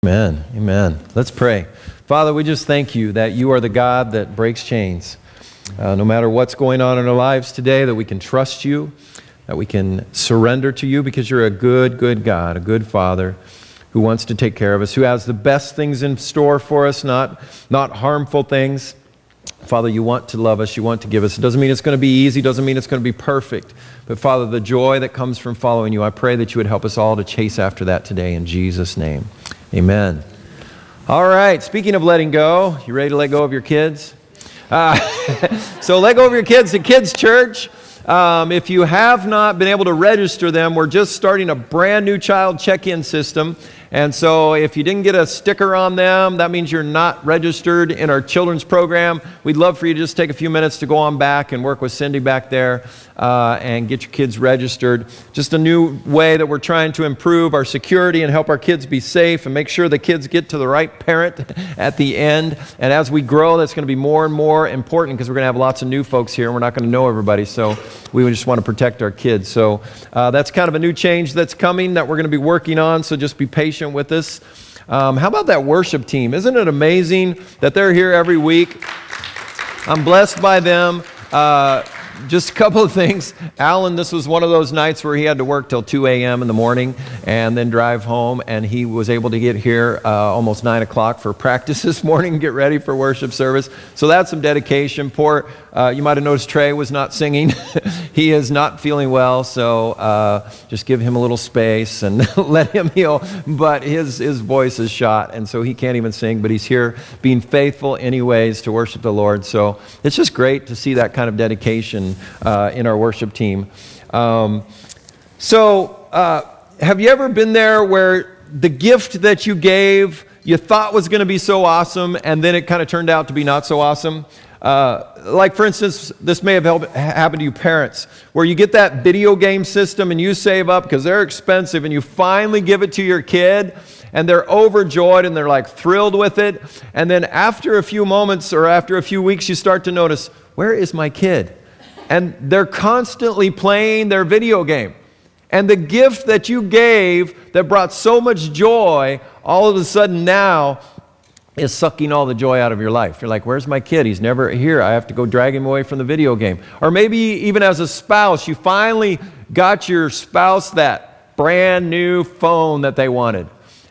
Amen. Amen. Let's pray. Father, we just thank you that you are the God that breaks chains. No matter what's going on in our lives today, that we can trust you, that we can surrender to you because you're a good, good God, a good Father who wants to take care of us, who has the best things in store for us, not harmful things. Father, you want to love us, you want to give us. It doesn't mean it's going to be easy, doesn't mean it's going to be perfect. But Father, the joy that comes from following you, I pray that you would help us all to chase after that today in Jesus' name. Amen. All right, speaking of letting go, you ready to let go of your kids? So let go of your kids at Kids Church. If you have not been able to register them, we're just starting a brand new child check-in system. And so if you didn't get a sticker on them, that means you're not registered in our children's program. We'd love for you to just take a few minutes to go on back and work with Cindy back there and get your kids registered. Just a new way that we're trying to improve our security and help our kids be safe and make sure the kids get to the right parent at the end. And as we grow, that's going to be more and more important because we're going to have lots of new folks here and we're not going to know everybody. So we just want to protect our kids. So that's kind of a new change that's coming that we're going to be working on. So just be patient with us. How about that worship team? Isn't it amazing that they're here every week? I'm blessed by them. Just a couple of things. Alan, this was one of those nights where he had to work till 2 a.m. in the morning and then drive home, and he was able to get here almost 9 o'clock for practice this morning and get ready for worship service. So that's some dedication. Poor, you might have noticed Trey was not singing. He is not feeling well, so just give him a little space and let him heal. But his voice is shot, and so he can't even sing, but he's here being faithful anyways to worship the Lord. So it's just great to see that kind of dedication in our worship team. Have you ever been there where the gift that you gave you thought was going to be so awesome and then it kind of turned out to be not so awesome? Like for instance, this may have happened to you parents, where you get that video game system and you save up because they're expensive and you finally give it to your kid and they're overjoyed and they're like thrilled with it. And then after a few moments or after a few weeks, you start to notice, where is my kid? And they're constantly playing their video game. And the gift that you gave that brought so much joy, all of a sudden now is sucking all the joy out of your life. You're like, where's my kid? He's never here. I have to go drag him away from the video game. Or maybe even as a spouse, you finally got your spouse that brand new phone that they wanted.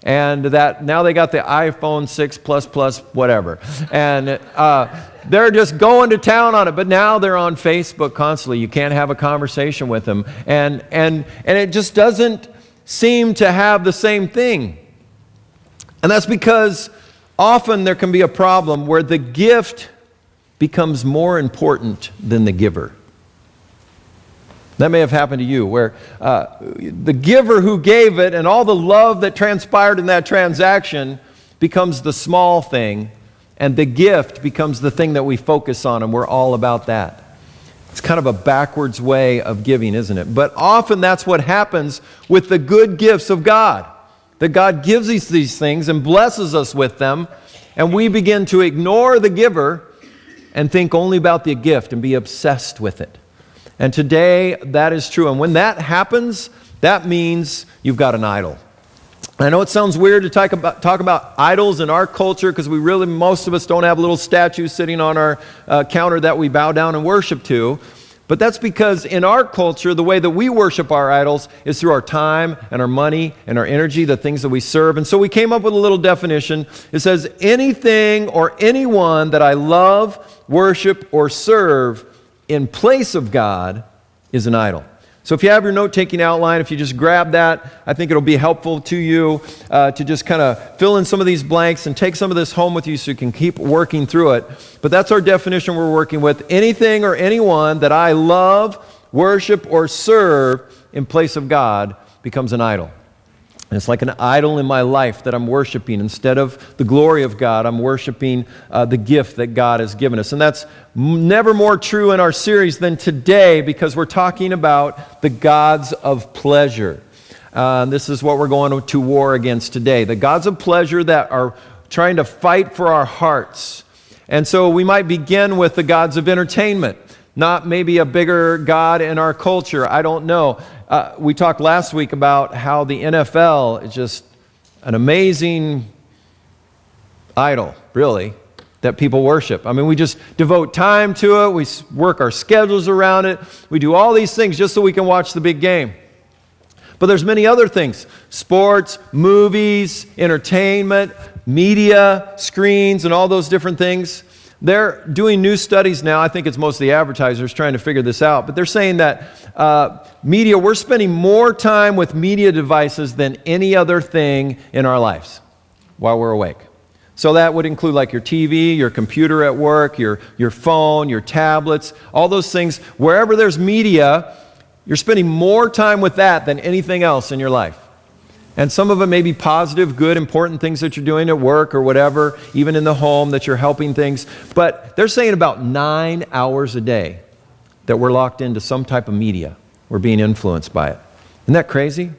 And that now they got the iPhone 6 plus whatever. And they're just going to town on it, but now they're on Facebook constantly. You can't have a conversation with them. And it just doesn't seem to have the same thing. And that's because often there can be a problem where the gift becomes more important than the giver. That may have happened to you, where the giver who gave it and all the love that transpired in that transaction becomes the small thing, and the gift becomes the thing that we focus on, and we're all about that. It's kind of a backwards way of giving, isn't it? But often that's what happens with the good gifts of God. That God gives us these things and blesses us with them, and we begin to ignore the giver and think only about the gift and be obsessed with it. And today, that is true. And when that happens, that means you've got an idol. I know it sounds weird to talk about idols in our culture because most of us don't have little statues sitting on our counter that we bow down and worship to. But that's because in our culture, the way that we worship our idols is through our time and our money and our energy, the things that we serve. And so we came up with a little definition. It says, anything or anyone that I love, worship, or serve in place of God is an idol. So if you have your note-taking outline, if you just grab that, I think it'll be helpful to you to just kind of fill in some of these blanks and take some of this home with you so you can keep working through it. But that's our definition we're working with. Anything or anyone that I love, worship, or serve in place of God becomes an idol. And it's like an idol in my life that I'm worshiping. Instead of the glory of God, I'm worshiping the gift that God has given us. And that's never more true in our series than today, because we're talking about the gods of pleasure. This is what we're going to war against today. The gods of pleasure that are trying to fight for our hearts. And so we might begin with the gods of entertainment. Not maybe a bigger god in our culture. I don't know. We talked last week about how the NFL is just an amazing idol, really, that people worship. I mean, we just devote time to it. We work our schedules around it. We do all these things just so we can watch the big game. But there's many other things: sports, movies, entertainment, media, screens, and all those different things. They're doing new studies now. I think it's mostly advertisers trying to figure this out. But they're saying that media, we're spending more time with media devices than any other thing in our lives while we're awake. So that would include like your TV, your computer at work, your phone, your tablets, all those things. Wherever there's media, you're spending more time with that than anything else in your life. And some of it may be positive, good, important things that you're doing at work or whatever, even in the home that you're helping things. But they're saying about 9 hours a day that we're locked into some type of media. We're being influenced by it. Isn't that crazy?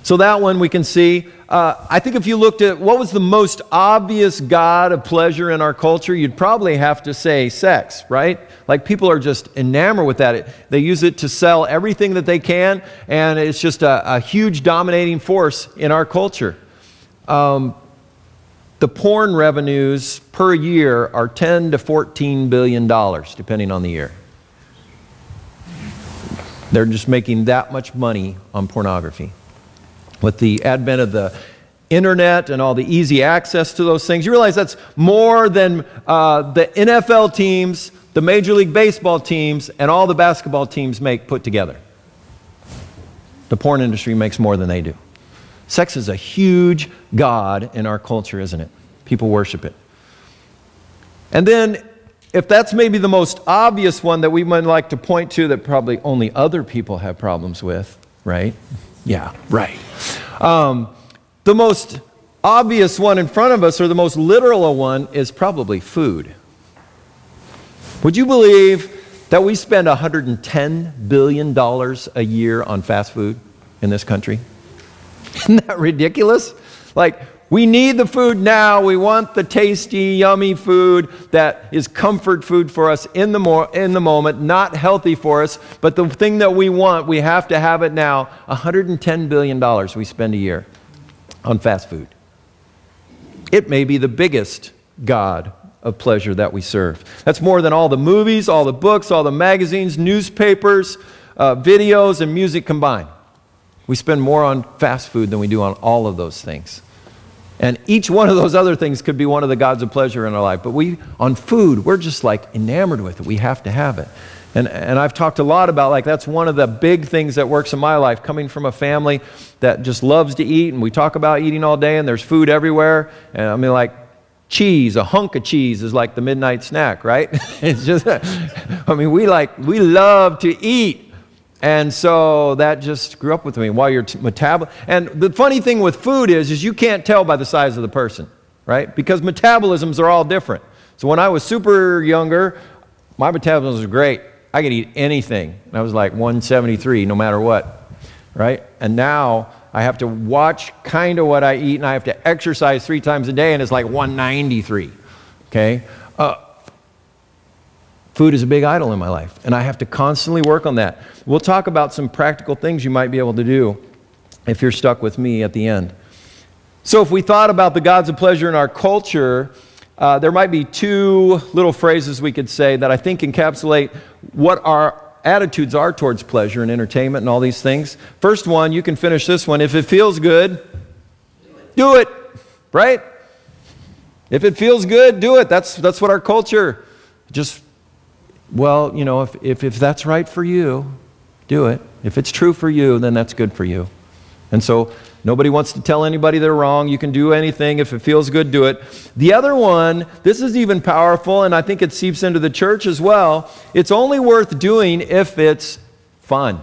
So that one we can see. I think if you looked at what was the most obvious god of pleasure in our culture, you'd probably have to say sex, right? Like people are just enamored with that. They use it to sell everything that they can, and it's just a huge dominating force in our culture. The porn revenues per year are $10 to $14 billion, depending on the year. They're just making that much money on pornography. With the advent of the internet and all the easy access to those things, you realize that's more than the NFL teams, the Major League Baseball teams, and all the basketball teams make put together. The porn industry makes more than they do. Sex is a huge god in our culture, isn't it? People worship it. And then, if that's maybe the most obvious one that we might like to point to that probably only other people have problems with, right? Yeah, right. The most obvious one in front of us, or the most literal one, is probably food. Would you believe that we spend $110 billion a year on fast food in this country? Isn't that ridiculous? Like, we need the food now. We want the tasty, yummy food that is comfort food for us in the moment, not healthy for us, but the thing that we want, we have to have it now. $110 billion we spend a year on fast food. It may be the biggest god of pleasure that we serve. That's more than all the movies, all the books, all the magazines, newspapers, videos, and music combined. We spend more on fast food than we do on all of those things. And each one of those other things could be one of the gods of pleasure in our life. But on food, we're just like enamored with it. We have to have it. And I've talked a lot about, like, that's one of the big things that works in my life, coming from a family that just loves to eat. And we talk about eating all day, and there's food everywhere. And I mean, like, cheese, a hunk of cheese is like the midnight snack, right? It's just, I mean, we love to eat. And so that just grew up with me. While you're and the funny thing with food is you can't tell by the size of the person, right? Because metabolisms are all different. So when I was super younger, my metabolism was great. I could eat anything. And I was like 173 no matter what, right? And now I have to watch kind of what I eat, and I have to exercise 3 times a day, and it's like 193, okay? Food is a big idol in my life, and I have to constantly work on that. We'll talk about some practical things you might be able to do if you're stuck with me at the end. So if we thought about the gods of pleasure in our culture, there might be 2 little phrases we could say that I think encapsulate what our attitudes are towards pleasure and entertainment and all these things. First one, you can finish this one. If it feels good, do it, right? If it feels good, do it. That's what our culture just... Well, you know, if that's right for you, do it. If it's true for you, then that's good for you. And so nobody wants to tell anybody they're wrong. You can do anything. If it feels good, do it. The other one, this is even powerful, and I think it seeps into the church as well. It's only worth doing if it's fun.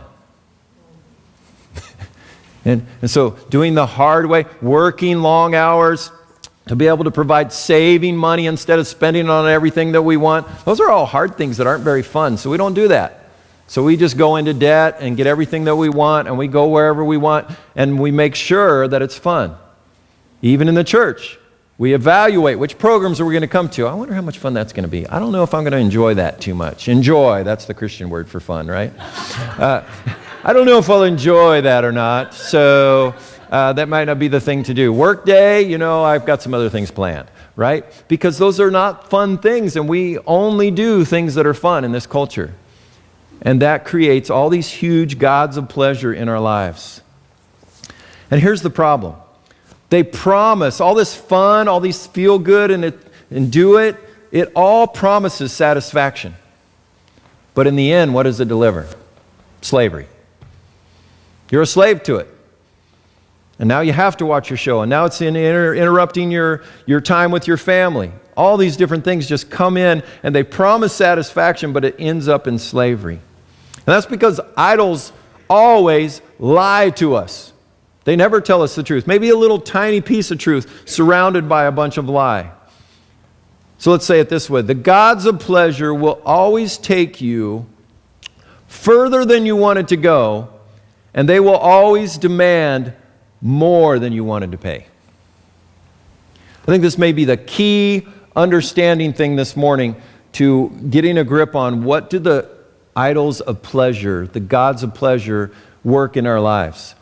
and so doing the hard way, working long hours, to be able to provide saving money instead of spending it on everything that we want. Those are all hard things that aren't very fun, so we don't do that. So we just go into debt and get everything that we want, and we go wherever we want, and we make sure that it's fun. Even in the church, we evaluate which programs are we going to come to. I wonder how much fun that's going to be. I don't know if I'm going to enjoy that too much. Enjoy, that's the Christian word for fun, right? I don't know if I'll enjoy that or not, so... that might not be the thing to do. Work day, you know, I've got some other things planned. right? Because those are not fun things, and we only do things that are fun in this culture. And that creates all these huge gods of pleasure in our lives. And here's the problem. They promise all this fun, all these feel good and do it. It all promises satisfaction. But in the end, what does it deliver? Slavery. You're a slave to it. And now you have to watch your show. And now it's interrupting your time with your family. All these different things just come in and they promise satisfaction, but it ends up in slavery. And that's because idols always lie to us. They never tell us the truth. Maybe a little tiny piece of truth surrounded by a bunch of lie. So let's say it this way. The gods of pleasure will always take you further than you wanted to go, and they will always demand more than you wanted to pay. I think this may be the key understanding thing this morning to getting a grip on what do the idols of pleasure, the gods of pleasure, work in our lives.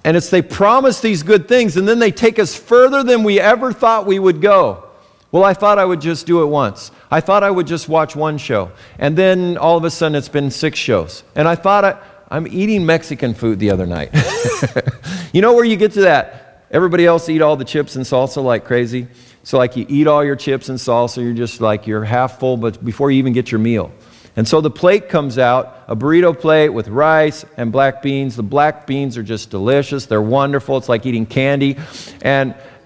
And it's they promise these good things, and then they take us further than we ever thought we would go. Well, I thought I would just do it once. I thought I would just watch one show. And then all of a sudden it's been 6 shows. And I thought I'm eating Mexican food the other night. You know where you get to that? Everybody else eat all the chips and salsa like crazy. So like you eat all your chips and salsa, you're just like you're half full but before you even get your meal. And so the plate comes out, a burrito plate with rice and black beans. The black beans are just delicious. They're wonderful. It's like eating candy.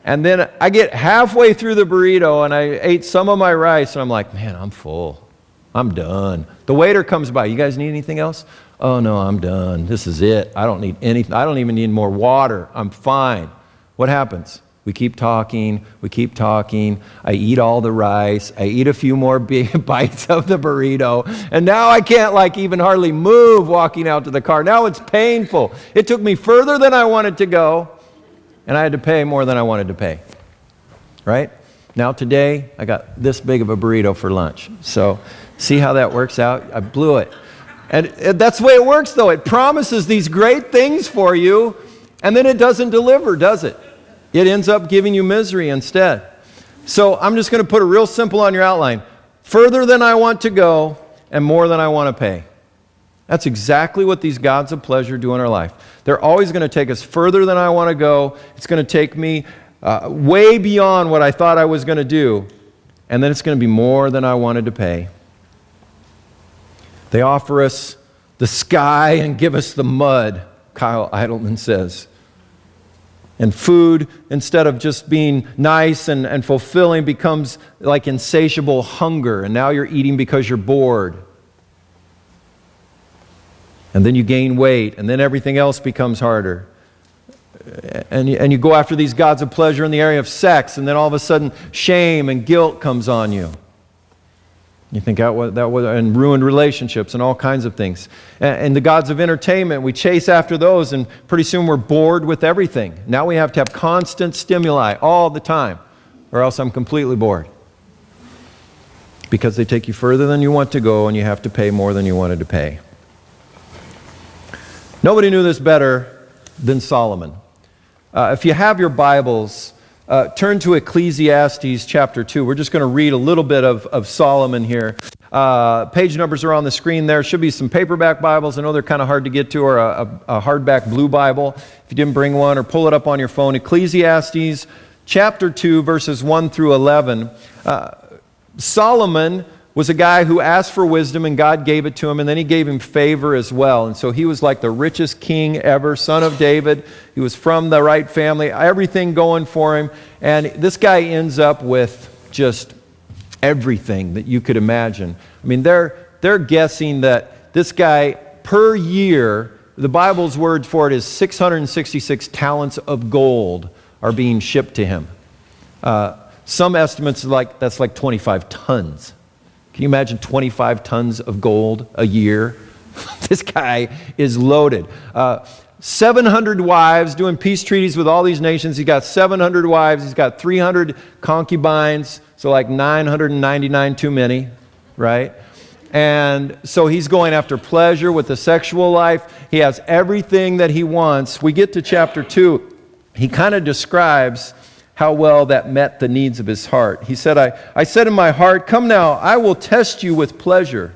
And then I get halfway through the burrito and I ate some of my rice and I'm like, man, I'm full. I'm done. The waiter comes by. You guys need anything else? Oh, no, I'm done. This is it. I don't need anything. I don't even need more water. I'm fine. What happens? We keep talking. We keep talking. I eat all the rice. I eat a few more big bites of the burrito. And now I can't like even hardly move walking out to the car. Now it's painful. It took me further than I wanted to go. And I had to pay more than I wanted to pay. Right? Now today, I got this big of a burrito for lunch. So see how that works out? I blew it. And that's the way it works, though. It promises these great things for you, and then it doesn't deliver, does it? It ends up giving you misery instead. So I'm just going to put it real simple on your outline. Further than I want to go, and more than I want to pay. That's exactly what these gods of pleasure do in our life. They're always going to take us further than I want to go. It's going to take me way beyond what I thought I was going to do. And then it's going to be more than I wanted to pay. They offer us the sky and give us the mud, Kyle Idleman says. And food, instead of just being nice and fulfilling, becomes like insatiable hunger. And now you're eating because you're bored. And then you gain weight, and then everything else becomes harder. And you go after these gods of pleasure in the area of sex, and then all of a sudden shame and guilt comes on you. You think that was and ruined relationships and all kinds of things. And the gods of entertainment, we chase after those, and pretty soon we're bored with everything. Now we have to have constant stimuli all the time, or else I'm completely bored. Because they take you further than you want to go, and you have to pay more than you wanted to pay. Nobody knew this better than Solomon. If you have your Bibles, turn to Ecclesiastes chapter 2. We're just going to read a little bit of Solomon here. Page numbers are on the screen there. Should be some paperback Bibles. I know they're kind of hard to get to, or a hardback blue Bible. If you didn't bring one, or pull it up on your phone. Ecclesiastes chapter 2, verses 1 through 11. Solomon was a guy who asked for wisdom, and God gave it to him, and then he gave him favor as well. And so he was like the richest king ever, son of David. He was from the right family, everything going for him. And this guy ends up with just everything that you could imagine. I mean, they're guessing that this guy, per year, the Bible's word for it is 666 talents of gold are being shipped to him. Some estimates that's like 25 tons. Can you imagine 25 tons of gold a year? This guy is loaded. 700 wives, doing peace treaties with all these nations. He's got 700 wives. He's got 300 concubines, so like 999 too many, right? And so he's going after pleasure with the sexual life. He has everything that he wants. We get to chapter 2. He kind of describes how well that met the needs of his heart. He said, I said in my heart, come now, I will test you with pleasure.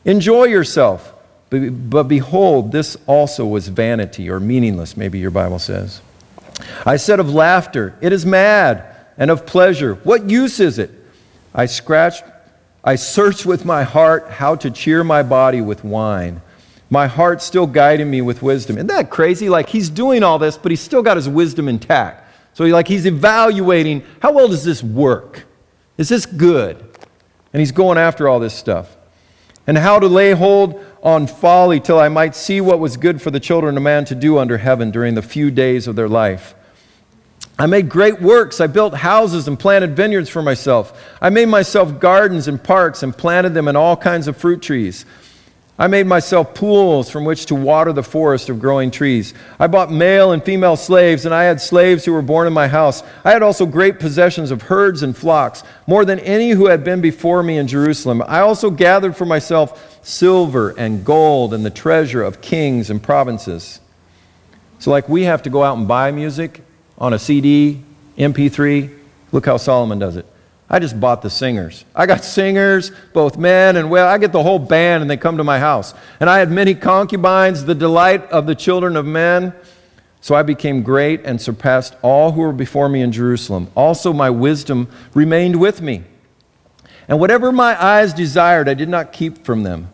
Enjoy yourself. But behold, this also was vanity, or meaningless, maybe your Bible says. I said of laughter, it is mad, and of pleasure, what use is it? I searched with my heart how to cheer my body with wine. My heart still guiding me with wisdom. Isn't that crazy? Like, he's doing all this, but he's still got his wisdom intact. So he's evaluating, how well does this work? Is this good? And he's going after all this stuff. And how to lay hold on folly till I might see what was good for the children of man to do under heaven during the few days of their life. I made great works. I built houses and planted vineyards for myself. I made myself gardens and parks and planted them in all kinds of fruit trees. I made myself pools from which to water the forest of growing trees. I bought male and female slaves, and I had slaves who were born in my house. I had also great possessions of herds and flocks, more than any who had been before me in Jerusalem. I also gathered for myself silver and gold and the treasure of kings and provinces. So like we have to go out and buy music on a CD, MP3. Look how Solomon does it. I just bought the singers. I got singers, both men and women. I get the whole band and they come to my house. And I had many concubines, the delight of the children of men. So I became great and surpassed all who were before me in Jerusalem. Also my wisdom remained with me. And whatever my eyes desired, I did not keep from them.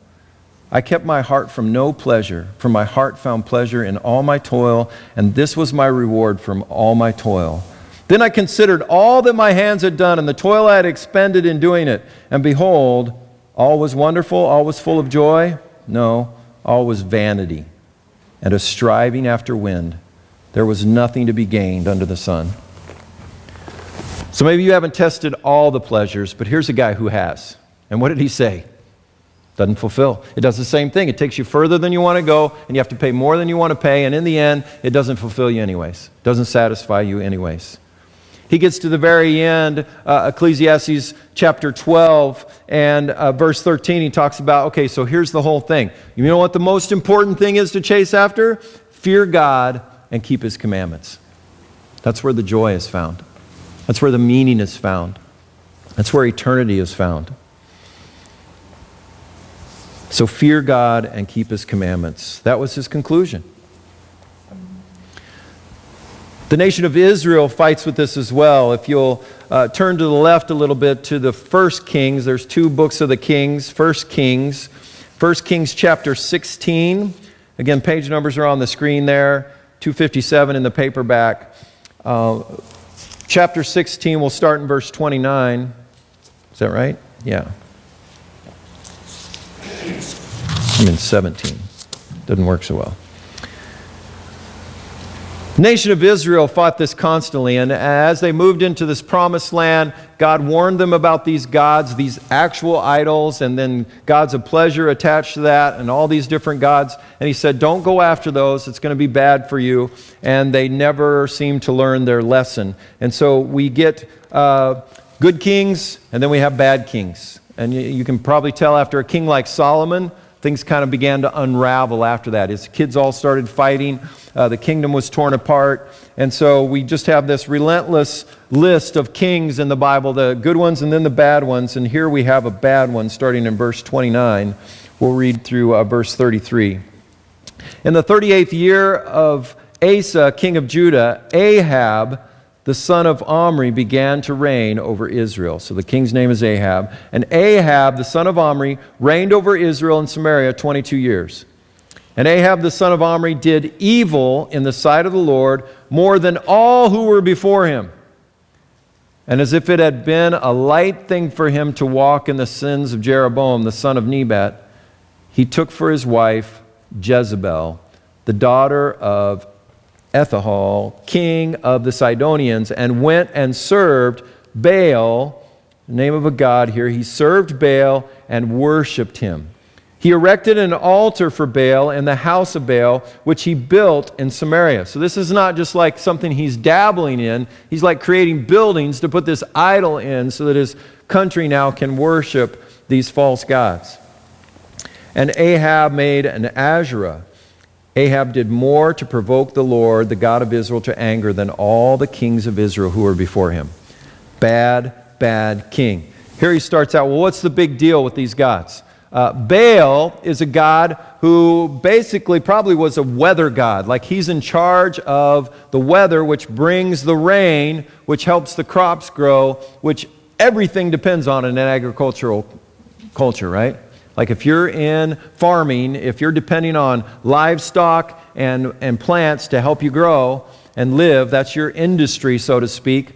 I kept my heart from no pleasure, for my heart found pleasure in all my toil, and this was my reward from all my toil. Then I considered all that my hands had done and the toil I had expended in doing it. And behold, all was wonderful, all was full of joy. No, all was vanity and a striving after wind. There was nothing to be gained under the sun. So maybe you haven't tested all the pleasures, but here's a guy who has. And what did he say? Doesn't fulfill. It does the same thing. It takes you further than you want to go, and you have to pay more than you want to pay, and in the end, it doesn't fulfill you anyways. It doesn't satisfy you anyways. He gets to the very end, Ecclesiastes chapter 12 and verse 13, he talks about, okay, so here's the whole thing. You know what the most important thing is to chase after? Fear God and keep His commandments. That's where the joy is found. That's where the meaning is found. That's where eternity is found. So fear God and keep His commandments. That was his conclusion. The nation of Israel fights with this as well. If you'll turn to the left a little bit to the 1 Kings, there's two books of the Kings. 1 Kings chapter 16. Again, page numbers are on the screen there. 257 in the paperback. Chapter 16, we'll start in verse 29. Is that right? Yeah. I'm in 17. Doesn't work so well. The nation of Israel fought this constantly, and as they moved into this promised land, God warned them about these gods, these actual idols, and then gods of pleasure attached to that, and all these different gods. And He said, don't go after those. It's going to be bad for you. And they never seem to learn their lesson. And so we get good kings, and then we have bad kings. And you can probably tell after a king like Solomon, things kind of began to unravel after that. His kids all started fighting. The kingdom was torn apart. And so we just have this relentless list of kings in the Bible, the good ones and then the bad ones. And here we have a bad one starting in verse 29. We'll read through verse 33. In the 38th year of Asa, king of Judah, Ahab, the son of Omri, began to reign over Israel. So the king's name is Ahab. And Ahab, the son of Omri, reigned over Israel and Samaria 22 years. And Ahab, the son of Omri, did evil in the sight of the Lord more than all who were before him. And as if it had been a light thing for him to walk in the sins of Jeroboam, the son of Nebat, he took for his wife Jezebel, the daughter of Ethahol, king of the Sidonians, and went and served Baal, the name of a god here. He served Baal and worshipped him. He erected an altar for Baal in the house of Baal, which he built in Samaria. So this is not just like something he's dabbling in. He's like creating buildings to put this idol in so that his country now can worship these false gods. And Ahab made an Asherah. Ahab did more to provoke the Lord, the God of Israel, to anger than all the kings of Israel who were before him. Bad, bad king. Here he starts out, well, what's the big deal with these gods? Baal is a god who basically probably was a weather god. Like he's in charge of the weather, which brings the rain, which helps the crops grow, which everything depends on in an agricultural culture, right? Like if you're in farming, if you're depending on livestock and plants to help you grow and live, that's your industry, so to speak,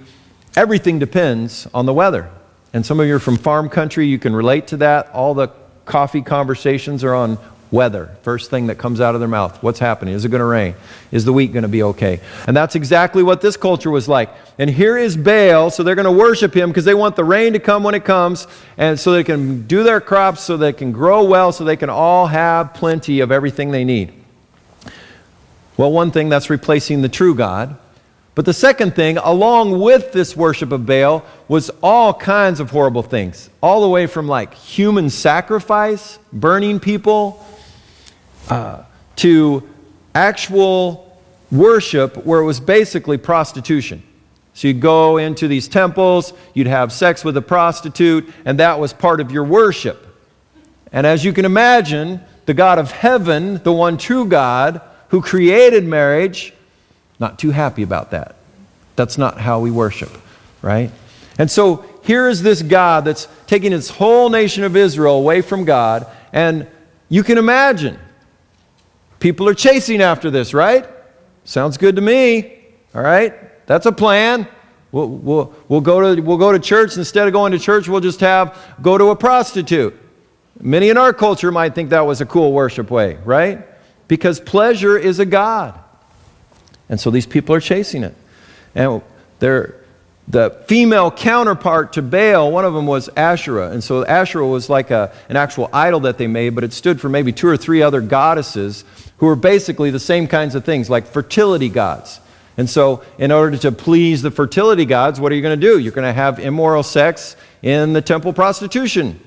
everything depends on the weather. And some of you are from farm country, you can relate to that. All the coffee conversations are on weather. First thing that comes out of their mouth. What's happening? Is it going to rain? Is the wheat going to be okay? And that's exactly what this culture was like. And here is Baal, so they're going to worship him because they want the rain to come when it comes, and so they can do their crops, so they can grow well, so they can all have plenty of everything they need. Well, one thing, that's replacing the true God. But the second thing, along with this worship of Baal, was all kinds of horrible things. All the way from like human sacrifice, burning people, to actual worship where it was basically prostitution. So you'd go into these temples, you'd have sex with a prostitute, and that was part of your worship. And as you can imagine, the God of heaven, the one true God who created marriage, not too happy about that. That's not how we worship, right? And so here is this God that's taking his whole nation of Israel away from God, and you can imagine people are chasing after this, right? Sounds good to me, all right? That's a plan. We'll go to church. Instead of going to church, we'll just go to a prostitute. Many in our culture might think that was a cool worship way, right? Because pleasure is a god. And so these people are chasing it. And the female counterpart to Baal, one of them was Asherah. And so Asherah was like an actual idol that they made, but it stood for maybe 2 or 3 other goddesses who were basically the same kinds of things, like fertility gods. And so in order to please the fertility gods, what are you going to do? You're going to have immoral sex in the temple prostitution.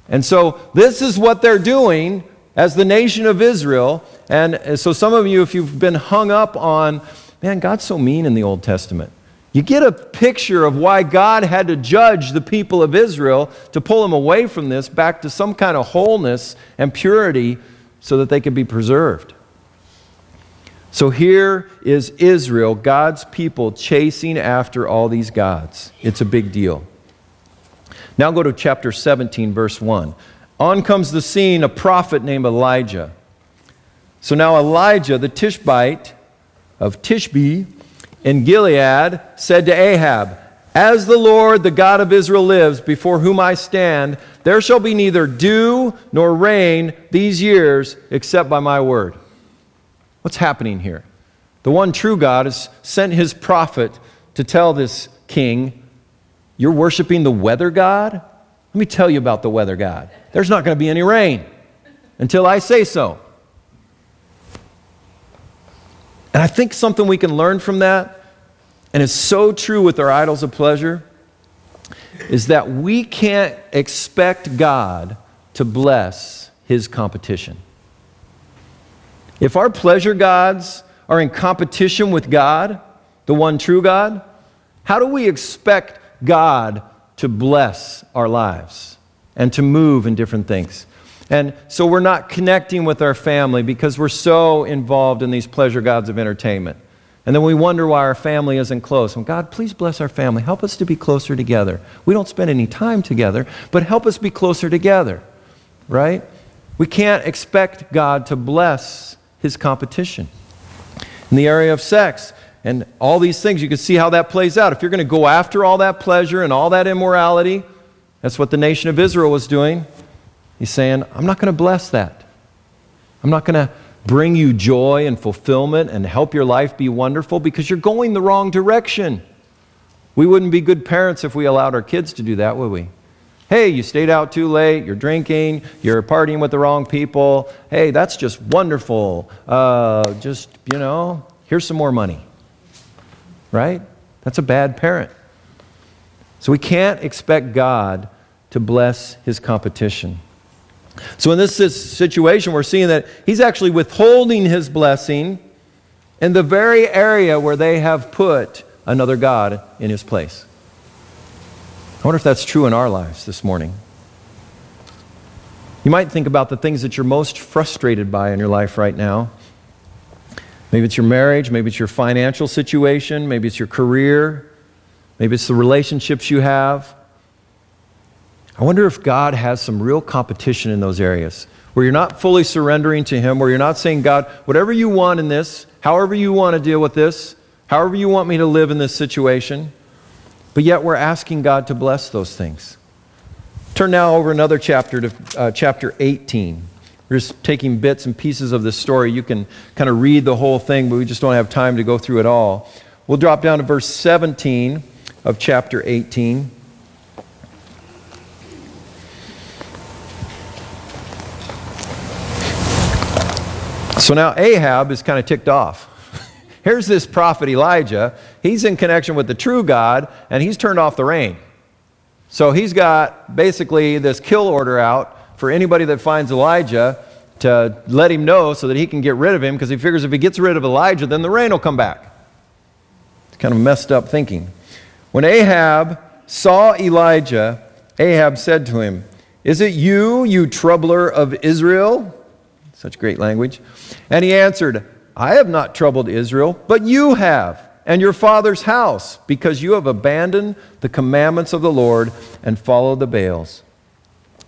And so this is what they're doing as the nation of Israel. And so some of you, if you've been hung up on, man, God's so mean in the Old Testament, you get a picture of why God had to judge the people of Israel to pull them away from this back to some kind of wholeness and purity so that they could be preserved. So here is Israel, God's people, chasing after all these gods. It's a big deal. Now go to chapter 17, verse 1. On comes the scene a prophet named Elijah. So now Elijah, the Tishbite of Tishbe in Gilead, said to Ahab, "As the Lord, the God of Israel lives, before whom I stand, there shall be neither dew nor rain these years except by my word." What's happening here? The one true God has sent his prophet to tell this king, you're worshiping the weather god? Let me tell you about the weather god. There's not going to be any rain until I say so. And I think something we can learn from that, and it's so true with our idols of pleasure, is that we can't expect God to bless his competition. If our pleasure gods are in competition with God, the one true God, how do we expect God to bless our lives and to move in different things? And so we're not connecting with our family because we're so involved in these pleasure gods of entertainment. And then we wonder why our family isn't close. Well, God, please bless our family. Help us to be closer together. We don't spend any time together, but help us be closer together, right? We can't expect God to bless his competition. In the area of sex and all these things, you can see how that plays out. If you're going to go after all that pleasure and all that immorality, that's what the nation of Israel was doing. He's saying, I'm not going to bless that. I'm not going to bring you joy and fulfillment and help your life be wonderful because you're going the wrong direction. We wouldn't be good parents if we allowed our kids to do that, would we? Hey, you stayed out too late, you're drinking, you're partying with the wrong people. Hey, that's just wonderful. Here's some more money. Right? That's a bad parent. So we can't expect God to bless his competition. So in this situation, we're seeing that he's actually withholding his blessing in the very area where they have put another god in his place. I wonder if that's true in our lives this morning. You might think about the things that you're most frustrated by in your life right now. Maybe it's your marriage, maybe it's your financial situation, maybe it's your career, maybe it's the relationships you have. I wonder if God has some real competition in those areas where you're not fully surrendering to Him, where you're not saying, God, whatever you want in this, however you want to deal with this, however you want me to live in this situation, but yet we're asking God to bless those things. Turn now over another chapter to chapter 18. We're just taking bits and pieces of this story. You can kind of read the whole thing, but we just don't have time to go through it all. We'll drop down to verse 17 of chapter 18. So now Ahab is kind of ticked off. Here's this prophet Elijah. He's in connection with the true God, and he's turned off the rain. So he's got basically this kill order out for anybody that finds Elijah to let him know so that he can get rid of him, because he figures if he gets rid of Elijah, then the rain will come back. It's kind of messed up thinking. When Ahab saw Elijah, Ahab said to him, "Is it you, you troubler of Israel?" Such great language. And he answered, "I have not troubled Israel, but you have, and your father's house, because you have abandoned the commandments of the Lord and followed the Baals.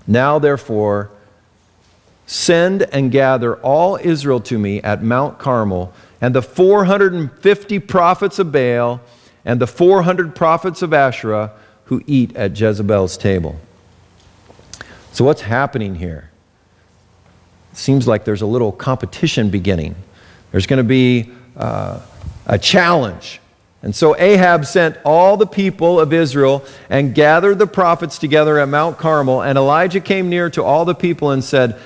Now, therefore, send and gather all Israel to me at Mount Carmel, and the 450 prophets of Baal and the 400 prophets of Asherah who eat at Jezebel's table." So what's happening here? It seems like there's a little competition beginning. There's going to be a challenge. And so Ahab sent all the people of Israel and gathered the prophets together at Mount Carmel. And Elijah came near to all the people and said,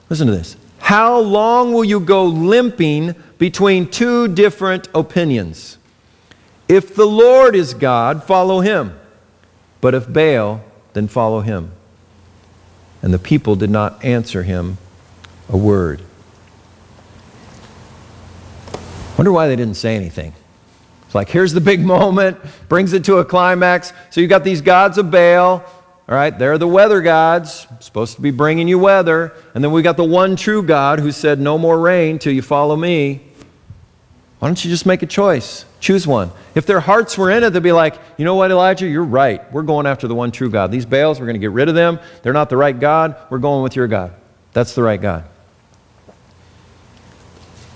listen to this, "How long will you go limping between two different opinions? If the Lord is God, follow Him. But if Baal, then follow him." And the people did not answer him a word. Wonder why they didn't say anything. It's like, here's the big moment, brings it to a climax. So you got these gods of Baal, all right, they're the weather gods, supposed to be bringing you weather. And then we got the one true God who said, no more rain till you follow me. Why don't you just make a choice? Choose one. If their hearts were in it, they'd be like, you know what, Elijah, you're right. We're going after the one true God. These Baals, we're going to get rid of them. They're not the right God. We're going with your God. That's the right God.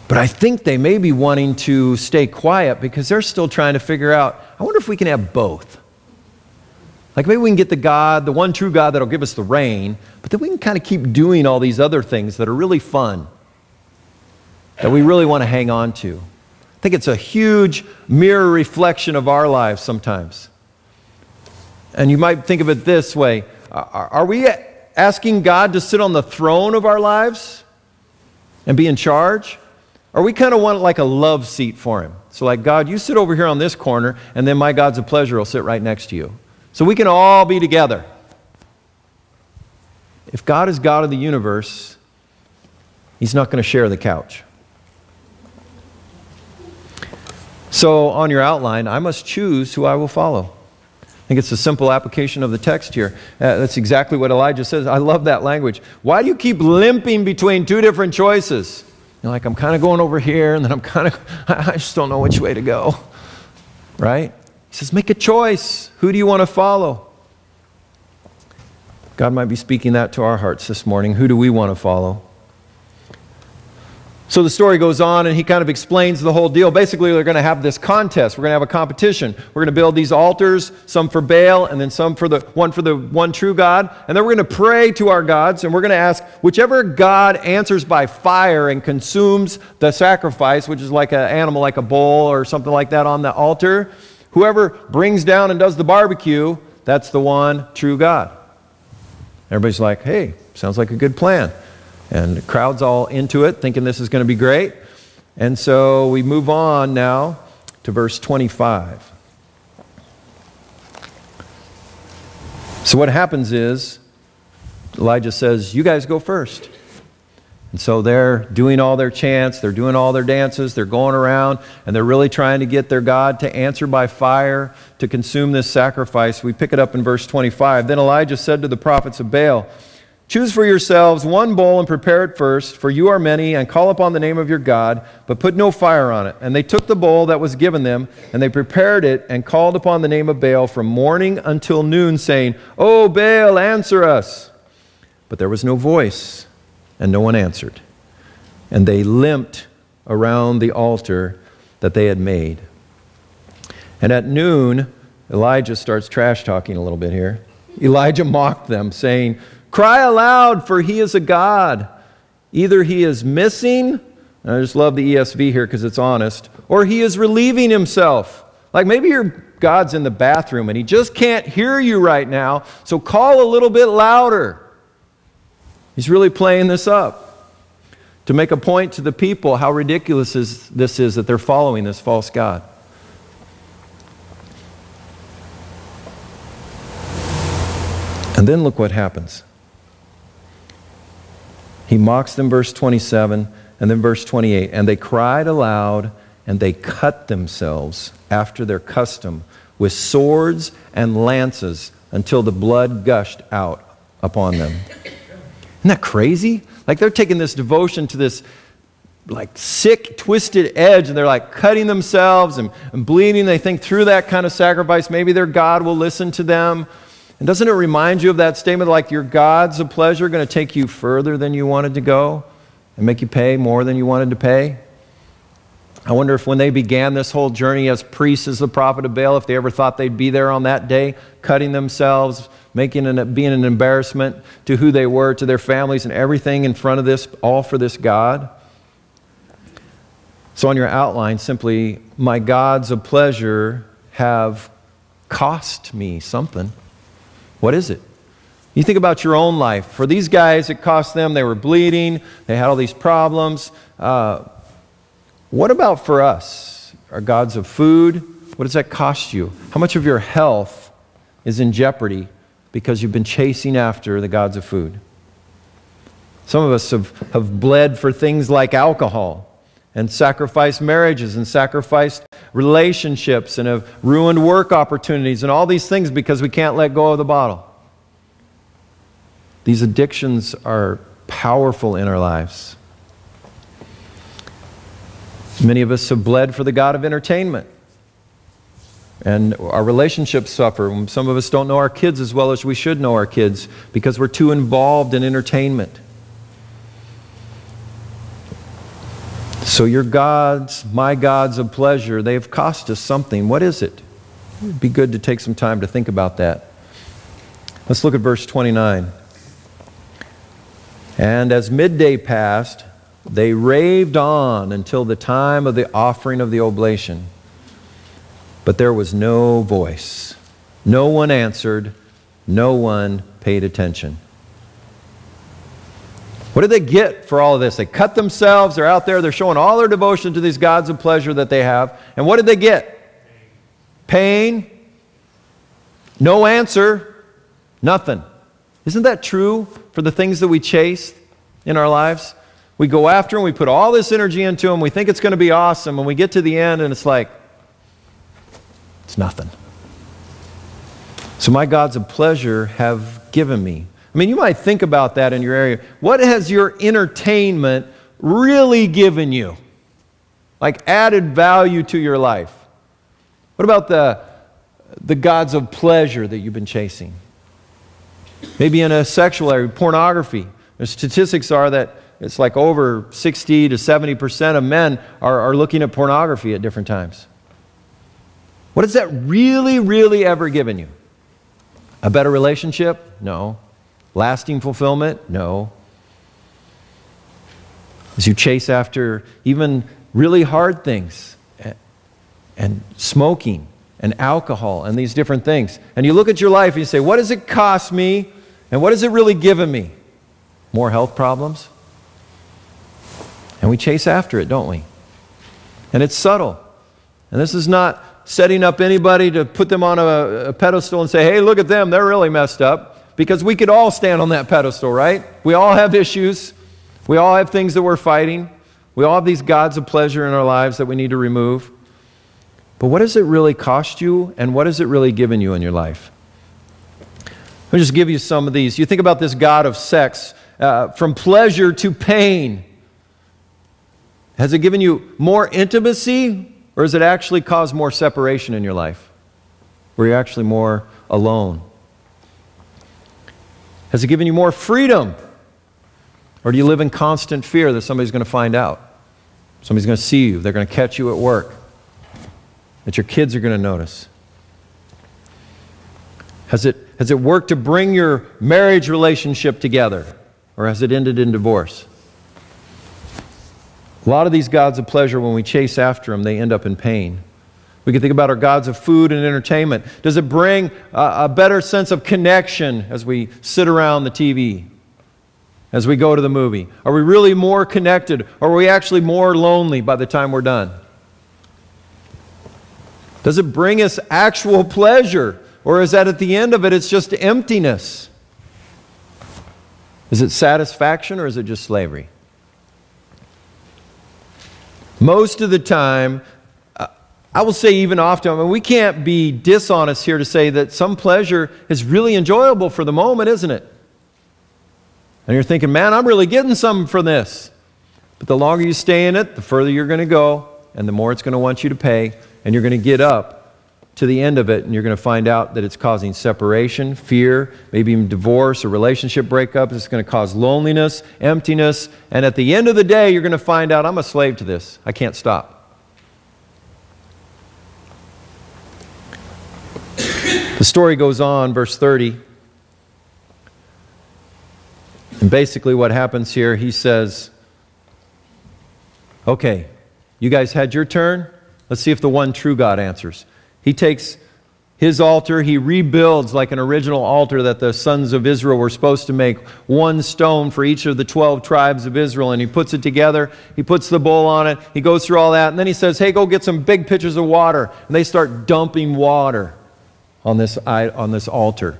But I think they may be wanting to stay quiet because they're still trying to figure out, I wonder if we can have both. Like maybe we can get the God, the one true God that'll give us the rain, but then we can kind of keep doing all these other things that are really fun, that we really want to hang on to. I think it's a huge mirror reflection of our lives sometimes. And you might think of it this way. Are we asking God to sit on the throne of our lives and be in charge? Or we kind of want like a love seat for Him. So like, God, you sit over here on this corner, and then my God's of pleasure will sit right next to you. So we can all be together. If God is God of the universe, He's not going to share the couch. So on your outline, I must choose who I will follow. I think it's a simple application of the text here. That's exactly what Elijah says. I love that language. Why do you keep limping between two different choices? You're like, I'm kind of going over here, and then I just don't know which way to go. Right? He says, make a choice. Who do you want to follow? God might be speaking that to our hearts this morning. Who do we want to follow? So the story goes on, and he kind of explains the whole deal. Basically, they're going to have this contest. We're going to have a competition. We're going to build these altars, some for Baal, and then some for the one true God. And then we're going to pray to our gods, and we're going to ask whichever God answers by fire and consumes the sacrifice, which is like an animal, like a bull or something like that on the altar. Whoever brings down and does the barbecue, that's the one true God. Everybody's like, hey, sounds like a good plan. And the crowd's all into it, thinking this is going to be great. And so we move on now to verse 25. So what happens is Elijah says, you guys go first. And so they're doing all their chants, they're doing all their dances, they're going around, and they're really trying to get their God to answer by fire to consume this sacrifice. We pick it up in verse 25. Then Elijah said to the prophets of Baal, choose for yourselves one bowl and prepare it first, for you are many, and call upon the name of your God, but put no fire on it. And they took the bowl that was given them, and they prepared it and called upon the name of Baal from morning until noon, saying, O Baal, answer us. But there was no voice, and no one answered. And they limped around the altar that they had made. And at noon, Elijah starts trash talking a little bit here. Elijah mocked them, saying, cry aloud, for he is a god. Either he is missing, and I just love the ESV here because it's honest, or he is relieving himself. Like maybe your God's in the bathroom and he just can't hear you right now, so call a little bit louder. He's really playing this up to make a point to the people how ridiculous this is that they're following this false god. And then look what happens. He mocks them, verse 27, and then verse 28. And they cried aloud, and they cut themselves after their custom with swords and lances until the blood gushed out upon them. Isn't that crazy? Like they're taking this devotion to this like sick, twisted edge, and they're like cutting themselves and bleeding. They think through that kind of sacrifice, maybe their God will listen to them. And doesn't it remind you of that statement like your God's of pleasure going to take you further than you wanted to go and make you pay more than you wanted to pay? I wonder if when they began this whole journey as priests, as the prophet of Baal, if they ever thought they'd be there on that day, cutting themselves, being an embarrassment to who they were, to their families and everything in front of this, all for this God. So on your outline, simply, my gods of pleasure have cost me something. What is it? You think about your own life. For these guys, it cost them. They were bleeding. They had all these problems. What about for us? Our gods of food, what does that cost you? How much of your health is in jeopardy because you've been chasing after the gods of food? Some of us have bled for things like alcohol and sacrificed marriages and sacrificed relationships and have ruined work opportunities and all these things because we can't let go of the bottle. These addictions are powerful in our lives. Many of us have bled for the God of entertainment. And our relationships suffer. Some of us don't know our kids as well as we should know our kids because we're too involved in entertainment. So your gods, my gods of pleasure, they've cost us something. What is it? It'd be good to take some time to think about that. Let's look at verse 29. And as midday passed, they raved on until the time of the offering of the oblation. But there was no voice. No one answered. No one paid attention. What did they get for all of this? They cut themselves. They're out there. They're showing all their devotion to these gods of pleasure that they have. And what did they get? Pain. No answer. Nothing. Isn't that true for the things that we chase in our lives? We go after them. We put all this energy into them. We think it's going to be awesome. And we get to the end and it's like, it's nothing. So my gods of pleasure have given me. I mean, you might think about that in your area. What has your entertainment really given you? Like added value to your life? What about the gods of pleasure that you've been chasing? Maybe in a sexual area, pornography. The statistics are that it's like over 60 to 70% of men are looking at pornography at different times. What has that really, really ever given you? A better relationship? No. Lasting fulfillment? No. As you chase after even really hard things and smoking and alcohol and these different things. And you look at your life and you say, what does it cost me and what has it really given me? More health problems? And we chase after it, don't we? And it's subtle. And this is not setting up anybody to put them on a pedestal and say, hey, look at them, they're really messed up. because we could all stand on that pedestal, right? We all have issues. We all have things that we're fighting. We all have these gods of pleasure in our lives that we need to remove. But what does it really cost you, and what has it really given you in your life? Let me just give you some of these. You think about this god of sex, from pleasure to pain. Has it given you more intimacy, or has it actually caused more separation in your life, where you're actually more alone? Has it given you more freedom, or do you live in constant fear that somebody's going to find out? Somebody's going to see you. They're going to catch you at work. That your kids are going to notice. Has it worked to bring your marriage relationship together, or has it ended in divorce? A lot of these gods of pleasure, when we chase after them, they end up in pain. We can think about our gods of food and entertainment. Does it bring a better sense of connection as we sit around the TV, as we go to the movie? Are we really more connected, or are we actually more lonely by the time we're done? Does it bring us actual pleasure, or is that at the end of it, it's just emptiness? Is it satisfaction, or is it just slavery? Most of the time, I will say even often, I mean, we can't be dishonest here to say that some pleasure is really enjoyable for the moment, isn't it? And you're thinking, man, I'm really getting something from this. But the longer you stay in it, the further you're going to go, and the more it's going to want you to pay, and you're going to get up to the end of it, and you're going to find out that it's causing separation, fear, maybe even divorce or relationship breakup. It's going to cause loneliness, emptiness, and at the end of the day, you're going to find out, I'm a slave to this. I can't stop. The story goes on, verse 30. And basically what happens here, he says, okay, you guys had your turn. Let's see if the one true God answers. He takes his altar, he rebuilds like an original altar that the sons of Israel were supposed to make, one stone for each of the 12 tribes of Israel, and he puts it together, he puts the bull on it, he goes through all that, and then he says, hey, go get some big pitchers of water, and they start dumping water on this altar,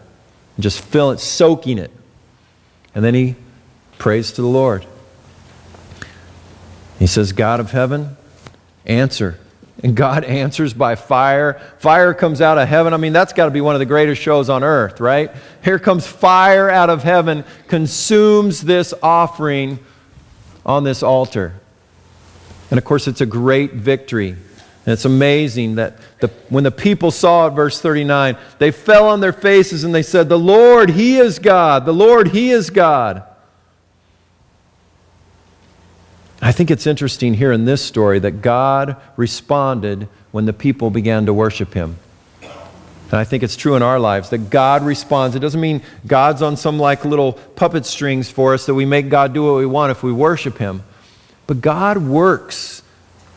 and just fill it, soaking it, and then he prays to the Lord. He says, God of heaven, answer. And God answers by fire. Fire comes out of heaven. I mean, that's got to be one of the greatest shows on earth, right? Here comes fire out of heaven, consumes this offering on this altar. And of course, it's a great victory. And it's amazing that when the people saw it, verse 39, they fell on their faces and they said, the Lord, He is God. The Lord, He is God. I think it's interesting here in this story that God responded when the people began to worship Him. And I think it's true in our lives that God responds. It doesn't mean God's on some like little puppet strings for us that we make God do what we want if we worship Him. But God works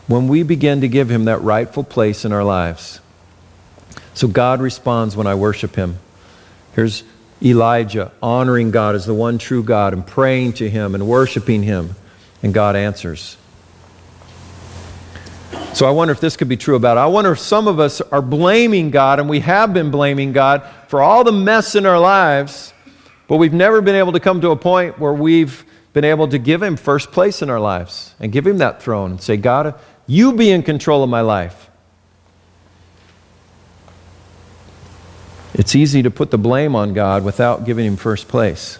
when we begin to give Him that rightful place in our lives. So God responds when I worship Him. Here's Elijah honoring God as the one true God and praying to Him and worshiping Him. And God answers. So I wonder if this could be true about it. I wonder if some of us are blaming God, and we have been blaming God for all the mess in our lives, but we've never been able to come to a point where we've been able to give Him first place in our lives and give Him that throne and say, God, You be in control of my life. It's easy to put the blame on God without giving Him first place.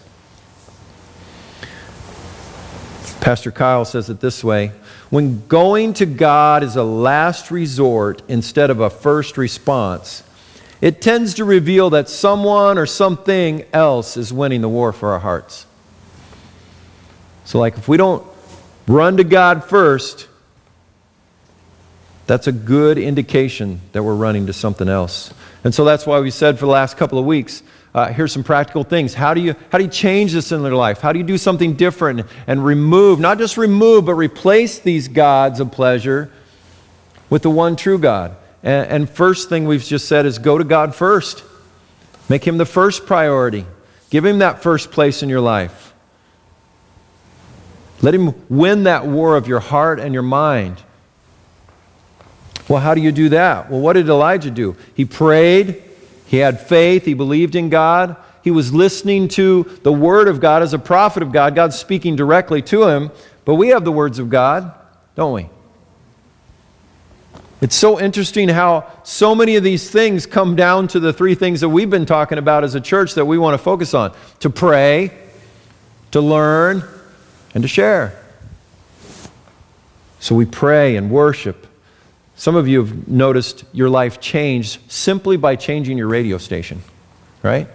Pastor Kyle says it this way: when going to God is a last resort instead of a first response, it tends to reveal that someone or something else is winning the war for our hearts. So like if we don't run to God first, that's a good indication that we're running to something else. And so that's why we said for the last couple of weeks, here's some practical things. How do you change this in their life? How do you do something different and remove, not just remove, but replace these gods of pleasure with the one true God? And first thing we've just said is go to God first. Make Him the first priority. Give Him that first place in your life. Let Him win that war of your heart and your mind. Well, how do you do that? Well, what did Elijah do? He prayed. He had faith. He believed in God. He was listening to the Word of God as a prophet of God. God's speaking directly to him. But we have the words of God, don't we? It's so interesting how so many of these things come down to the three things that we've been talking about as a church that we want to focus on: to pray, to learn, and to share. So we pray and worship. Some of you have noticed your life changed simply by changing your radio station, right?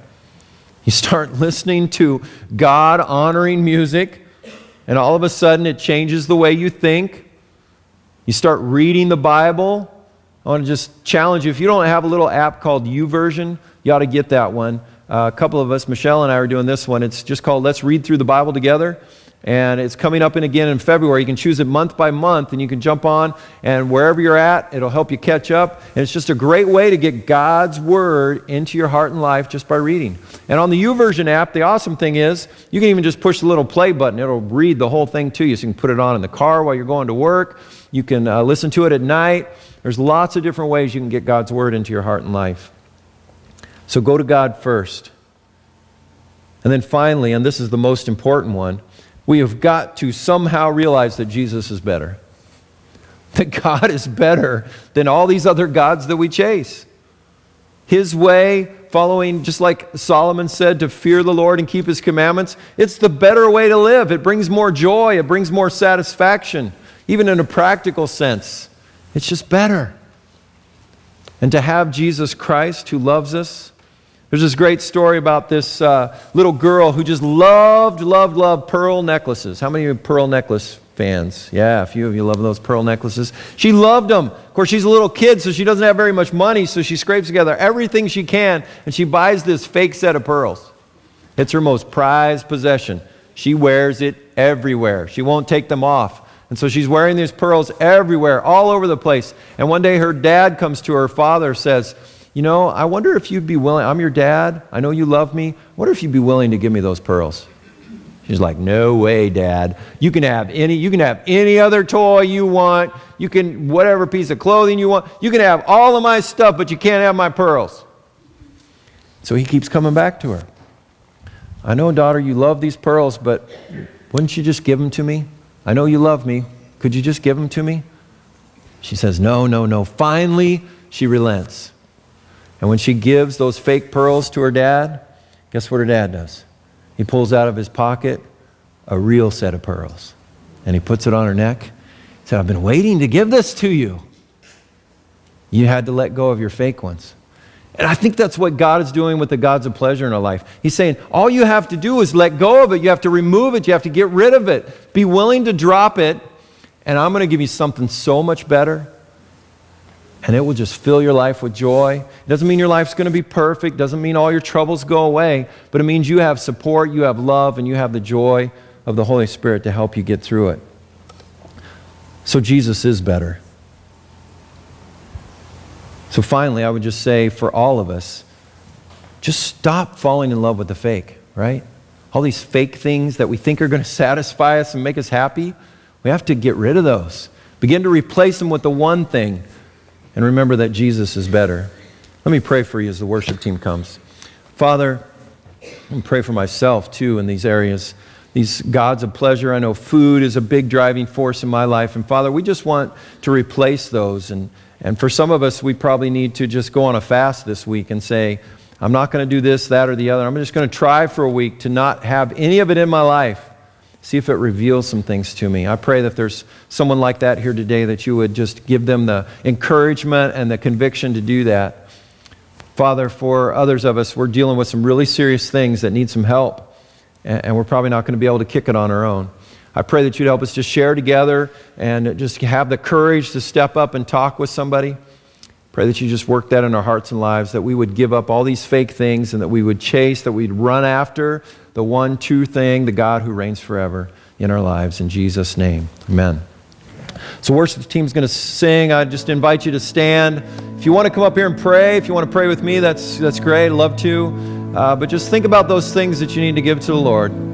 You start listening to God-honoring music, and all of a sudden it changes the way you think. You start reading the Bible. I want to just challenge you. If you don't have a little app called YouVersion, you ought to get that one. A couple of us, Michelle and I, are doing this one. It's just called Let's Read Through the Bible Together. And it's coming up again in February. You can choose it month by month, and you can jump on, and wherever you're at, it'll help you catch up. And it's just a great way to get God's Word into your heart and life just by reading. And on the YouVersion app, the awesome thing is you can even just push the little play button. It'll read the whole thing to you. So you can put it on in the car while you're going to work. You can listen to it at night. There's lots of different ways you can get God's Word into your heart and life. So go to God first. And then finally, and this is the most important one, we have got to somehow realize that Jesus is better. That God is better than all these other gods that we chase. His way, following, just like Solomon said, to fear the Lord and keep His commandments, it's the better way to live. It brings more joy. It brings more satisfaction, even in a practical sense. It's just better. And to have Jesus Christ who loves us. There's this great story about this little girl who just loved pearl necklaces. How many of you are pearl necklace fans? Yeah, a few of you love those pearl necklaces. She loved them. Of course, she's a little kid, so she doesn't have very much money, so she scrapes together everything she can, and she buys this fake set of pearls. It's her most prized possession. She wears it everywhere. She won't take them off. And so she's wearing these pearls everywhere, all over the place. And one day her dad comes to her father, says, "You know, I wonder if you'd be willing, I'm your dad, I know you love me, I wonder if you'd be willing to give me those pearls." She's like, "No way, Dad. You can have any other toy you want, you can, whatever piece of clothing you want, you can have all of my stuff, but you can't have my pearls." So he keeps coming back to her. "I know, daughter, you love these pearls, but wouldn't you just give them to me? I know you love me. Could you just give them to me?" She says, No. Finally, she relents. And when she gives those fake pearls to her dad, guess what her dad does? He pulls out of his pocket a real set of pearls. And he puts it on her neck. He said, "I've been waiting to give this to you. You had to let go of your fake ones." And I think that's what God is doing with the gods of pleasure in our life. He's saying, all you have to do is let go of it. You have to remove it. You have to get rid of it. Be willing to drop it. And I'm going to give you something so much better. And it will just fill your life with joy. It doesn't mean your life's going to be perfect. It doesn't mean all your troubles go away. But it means you have support, you have love, and you have the joy of the Holy Spirit to help you get through it. So Jesus is better. So finally, I would just say for all of us, just stop falling in love with the fake, right? All these fake things that we think are going to satisfy us and make us happy, we have to get rid of those. Begin to replace them with the one thing. And remember that Jesus is better. Let me pray for you as the worship team comes. Father, I pray for myself too in these areas. These gods of pleasure. I know food is a big driving force in my life. And Father, we just want to replace those. And for some of us, we probably need to just go on a fast this week and say, I'm not going to do this, that, or the other. I'm just going to try for a week to not have any of it in my life. See if it reveals some things to me. I pray that if there's someone like that here today, that you would just give them the encouragement and the conviction to do that. Father, for others of us, we're dealing with some really serious things that need some help. And we're probably not going to be able to kick it on our own. I pray that you'd help us to share together and just have the courage to step up and talk with somebody. Pray that you just work that in our hearts and lives, that we would give up all these fake things and that we would chase, that we'd run after the one true thing, the God who reigns forever in our lives. In Jesus' name, amen. So worship team's going to sing. I just invite you to stand. If you want to come up here and pray, if you want to pray with me, that's great. I'd love to. But just think about those things that you need to give to the Lord.